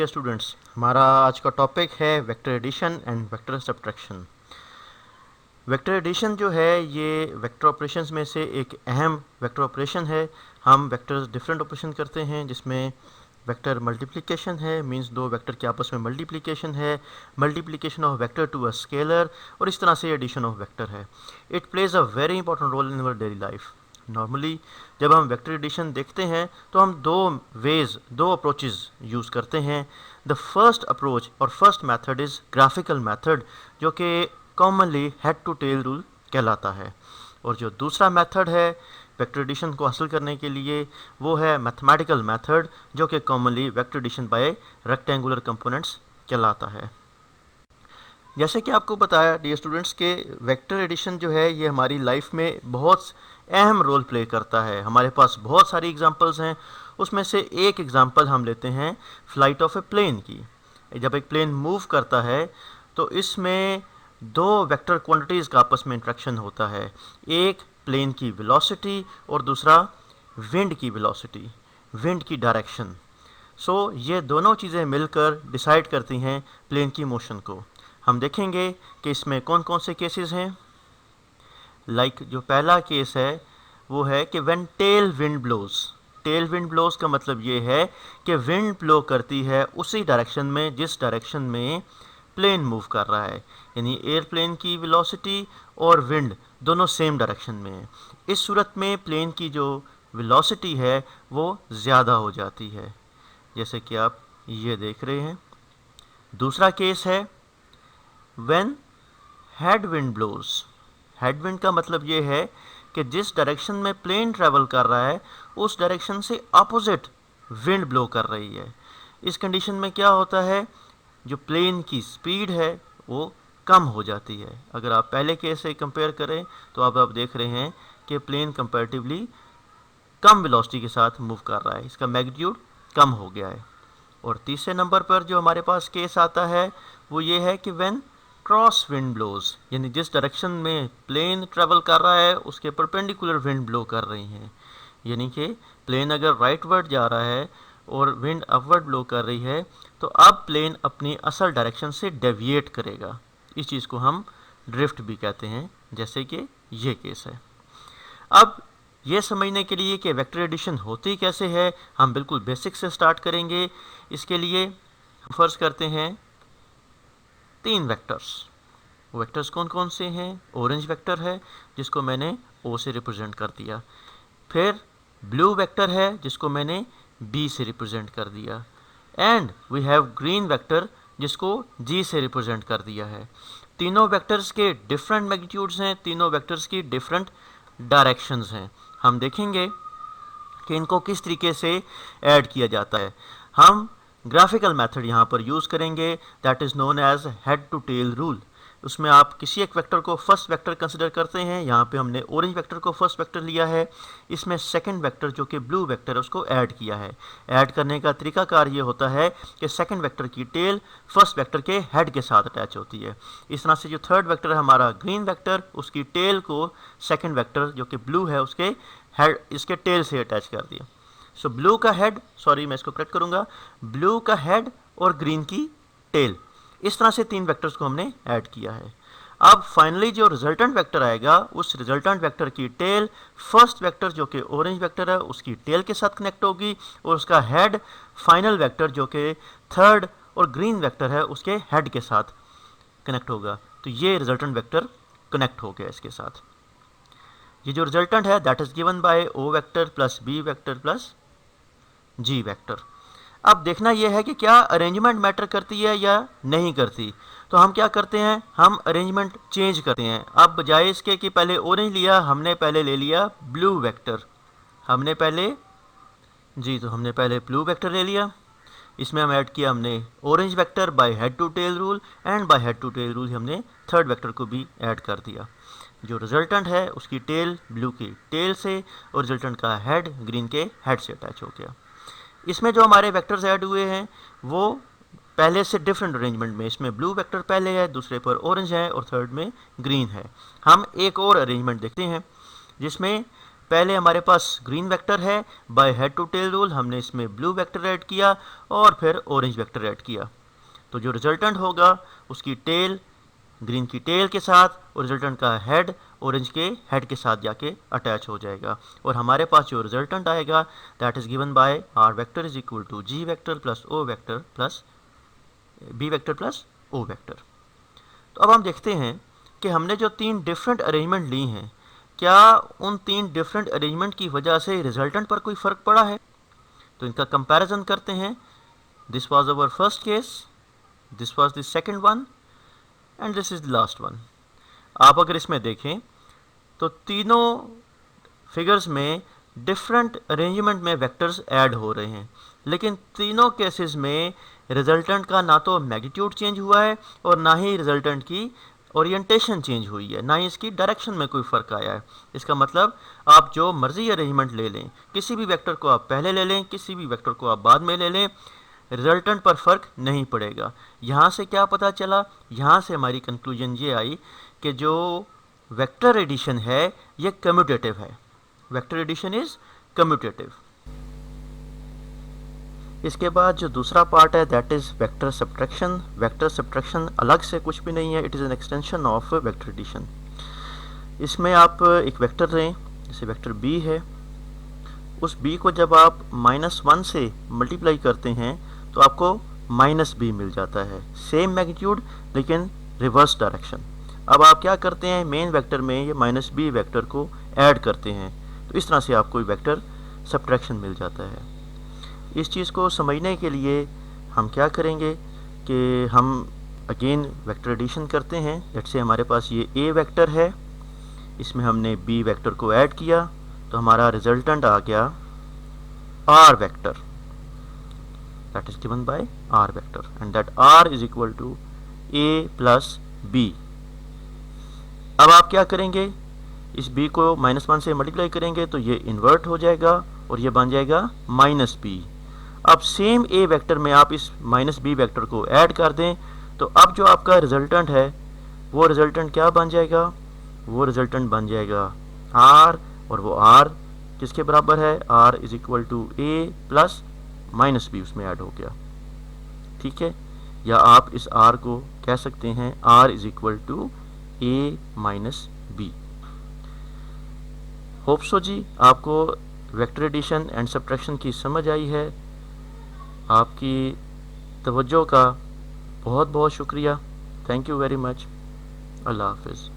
Dear students, हमारा आज का टॉपिक है vector addition and vector subtraction. Vector addition जो है ये वेक्टर ऑपरेशंस में से एक अहम वेक्टर ऑपरेशन है। हम वेक्टर्स डिफरेंट ऑपरेशन करते हैं जिसमें वेक्टर मल्टीप्लिकेशन है, मींस दो वेक्टर के आपस में मल्टीप्लिकेशन है, multiplication of vector to a scalar, और इस तरह से एडिशन ऑफ वेक्टर है। It plays a very important role in our daily life. Normally जब हम वेक्टर एडिशन देखते हैं तो हम दो अप्रोचेज यूज़ करते हैं। द फर्स्ट अप्रोच और first method is graphical method, जो कि commonly head to tail rule कहलाता है। और जो दूसरा मेथड है वेक्टर एडिशन को हासिल करने के लिए, वो है मैथमेटिकल मेथड, जो कि commonly vector addition by rectangular components कहलाता है। जैसे कि आपको बताया डियर स्टूडेंट्स के वेक्टर एडिशन जो है ये हमारी लाइफ में बहुत अहम रोल प्ले करता है। हमारे पास बहुत सारी एग्जांपल्स हैं, उसमें से एक एग्जांपल हम लेते हैं फ्लाइट ऑफ ए प्लेन की। जब एक प्लेन मूव करता है तो इसमें दो वेक्टर क्वांटिटीज़ का आपस में इंट्रैक्शन होता है, एक प्लेन की वेलोसिटी और दूसरा विंड की वेलोसिटी, विंड की डायरेक्शन। सो ये दोनों चीज़ें मिलकर डिसाइड करती हैं प्लेन की मोशन को। हम देखेंगे कि इसमें कौन कौन से केसेस हैं। जो पहला केस है वो है कि when tail wind blows. Tail wind blows का मतलब ये है कि विंड ब्लो करती है उसी डायरेक्शन में जिस डायरेक्शन में प्लेन मूव कर रहा है, यानी एयरप्लेन की वेलोसिटी और विंड दोनों सेम डायरेक्शन में है। इस सूरत में प्लेन की जो वेलोसिटी है वो ज़्यादा हो जाती है, जैसे कि आप ये देख रहे हैं। दूसरा केस है when head wind blows. Head wind का मतलब ये है कि जिस डायरेक्शन में प्लेन ट्रैवल कर रहा है उस डायरेक्शन से अपोजिट विंड ब्लो कर रही है। इस कंडीशन में क्या होता है, जो प्लेन की स्पीड है वो कम हो जाती है। अगर आप पहले केस से कंपेयर करें तो अब आप देख रहे हैं कि प्लेन कंपैरेटिवली कम वेलोसिटी के साथ मूव कर रहा है, इसका मैग्नीट्यूड कम हो गया है। और तीसरे नंबर पर जो हमारे पास केस आता है वो ये है कि व्हेन क्रॉस विंड ब्लोज, यानी जिस डायरेक्शन में प्लेन ट्रेवल कर रहा है उसके परपेंडिकुलर विंड ब्लो कर रही हैं। यानी कि प्लेन अगर राइटवर्ड जा रहा है और विंड अपवर्ड ब्लो कर रही है तो अब प्लेन अपनी असल डायरेक्शन से डेविएट करेगा। इस चीज़ को हम ड्रिफ्ट भी कहते हैं, जैसे कि ये केस है। अब ये समझने के लिए कि वेक्टर एडिशन होती कैसे है, हम बिल्कुल बेसिक से स्टार्ट करेंगे। इसके लिए हम फर्ज करते हैं तीन वेक्टर्स। वेक्टर्स कौन कौन से हैं? ऑरेंज वेक्टर है जिसको मैंने ओ से रिप्रेजेंट कर दिया, फिर ब्लू वेक्टर है जिसको मैंने बी से रिप्रेजेंट कर दिया, and we have green vector जिसको जी से रिप्रेजेंट कर दिया है। तीनों वेक्टर्स के डिफरेंट मैग्नीट्यूड्स हैं, तीनों वेक्टर्स की डिफरेंट डायरेक्शंस हैं। हम देखेंगे कि इनको किस तरीके से ऐड किया जाता है। हम ग्राफिकल मेथड यहाँ पर यूज़ करेंगे, that is known as head to tail rule. उसमें आप किसी एक वेक्टर को फर्स्ट वेक्टर कंसिडर करते हैं। यहाँ पे हमने ऑरेंज वेक्टर को फर्स्ट वेक्टर लिया है, इसमें सेकंड वेक्टर जो कि ब्लू वेक्टर है उसको ऐड किया है। ऐड करने का तरीकाकार ये होता है कि सेकंड वेक्टर की टेल फर्स्ट वेक्टर के हेड के साथ अटैच होती है। इस तरह से जो थर्ड वेक्टर है हमारा ग्रीन वेक्टर, उसकी टेल को सेकंड वेक्टर जो कि ब्लू है उसके हेड, इसके टेल से अटैच कर दिया। सो ब्लू का हेड, सॉरी मैं इसको करेक्ट करूंगा, ब्लू का हेड और ग्रीन की टेल, इस तरह से तीन वेक्टर्स को हमने ऐड किया है। अब फाइनली जो रिजल्टेंट वेक्टर आएगा उस रिजल्टेंट वेक्टर की टेल फर्स्ट वेक्टर जो कि ऑरेंज वेक्टर है उसकी टेल के साथ कनेक्ट होगी, और उसका हेड फाइनल वेक्टर जो कि थर्ड और ग्रीन वेक्टर है उसके हेड के साथ कनेक्ट होगा। तो ये रिजल्टेंट वेक्टर कनेक्ट हो गया इसके साथ। ये जो रिजल्टेंट है that is given by O vector plus B vector plus G vector. अब देखना यह है कि क्या अरेंजमेंट मैटर करती है या नहीं करती। तो हम क्या करते हैं, हम अरेंजमेंट चेंज करते हैं। अब बजाय इसके कि पहले ऑरेंज लिया, हमने पहले ले लिया ब्लू वेक्टर। हमने पहले ब्लू वेक्टर ले लिया। इसमें हम ऐड किया हमने orange vector by head to tail rule, and by head to tail rule हमने थर्ड वेक्टर को भी ऐड कर दिया। जो रिजल्टेंट है उसकी टेल ब्लू की टेल से और रिजल्टेंट का हेड ग्रीन के हेड से अटैच हो गया। इसमें जो हमारे वेक्टर्स ऐड हुए हैं वो पहले से डिफरेंट अरेंजमेंट में, इसमें ब्लू वेक्टर पहले है, दूसरे पर ऑरेंज है और थर्ड में ग्रीन है। हम एक और अरेंजमेंट देखते हैं जिसमें पहले हमारे पास ग्रीन वेक्टर है, by head to tail rule हमने इसमें ब्लू वेक्टर ऐड किया और फिर ऑरेंज वेक्टर ऐड किया। तो जो रिजल्टेंट होगा उसकी टेल ग्रीन की टेल के साथ और रिजल्टेंट का हेड ऑरेंज के हेड के साथ जाके अटैच हो जाएगा, और हमारे पास जो रिजल्टेंट आएगा that is given by R vector is equal to G vector plus O vector plus B vector plus O vector. तो अब हम देखते हैं कि हमने जो 3 डिफरेंट अरेंजमेंट ली हैं, क्या उन 3 डिफरेंट अरेंजमेंट की वजह से रिजल्टेंट पर कोई फ़र्क पड़ा है। तो इनका कंपैरिजन करते हैं। This was our first case, this was the second one and this is the last one. आप अगर इसमें देखें तो तीनों फिगर्स में डिफरेंट अरेंजमेंट में वेक्टर्स ऐड हो रहे हैं, लेकिन तीनों केसेस में रिजल्टेंट का ना तो मैग्नीट्यूड चेंज हुआ है और ना ही रिजल्टेंट की ओरिएंटेशन चेंज हुई है, ना ही इसकी डायरेक्शन में कोई फ़र्क आया है। इसका मतलब आप जो मर्जी अरेंजमेंट ले लें, किसी भी वेक्टर को आप पहले ले लें, किसी भी वेक्टर को आप बाद में ले लें, रिजल्टेंट पर फ़र्क नहीं पड़ेगा। यहाँ से क्या पता चला, यहाँ से हमारी कंक्लूजन ये आई कि जो वेक्टर एडिशन है ये कम्यूटेटिव है। Vector addition is commutative. इसके बाद जो दूसरा पार्ट है that is vector subtraction. Vector subtraction अलग से कुछ भी नहीं है, it is an extension of vector addition. इसमें आप एक वेक्टर लें, जैसे वेक्टर बी है, उस बी को जब आप -1 से मल्टीप्लाई करते हैं तो आपको -b मिल जाता है, सेम मैग्नीट्यूड लेकिन रिवर्स डायरेक्शन। अब आप क्या करते हैं, मेन वेक्टर में ये -b वेक्टर को ऐड करते हैं, तो इस तरह से आपको वेक्टर सब्ट्रैक्शन मिल जाता है। इस चीज़ को समझने के लिए हम क्या करेंगे कि हम अगेन वेक्टर एडिशन करते हैं। लेट्स से हमारे पास ये a वेक्टर है, इसमें हमने b वेक्टर को ऐड किया तो हमारा रिजल्टेंट आ गया r vector, that is given by r vector and that r is equal to a plus b। अब आप क्या करेंगे, इस b को -1 से मल्टीप्लाई करेंगे तो ये इन्वर्ट हो जाएगा और ये बन जाएगा -b। अब सेम a वेक्टर में आप इस -b वेक्टर को ऐड कर दें तो अब जो आपका रिजल्टेंट है वो रिजल्टेंट क्या बन जाएगा, वो रिजल्टेंट बन जाएगा r, और वो r किसके बराबर है, r is equal to a plus -b उसमें ऐड हो गया, ठीक है। या आप इस r को कह सकते हैं r is equal to a minus b। Hope so जी आपको वेक्टर एडिशन एंड सब्ट्रैक्शन की समझ आई है। आपकी तवज्जो का बहुत बहुत शुक्रिया। Thank you very much. अल्लाह हाफिज़।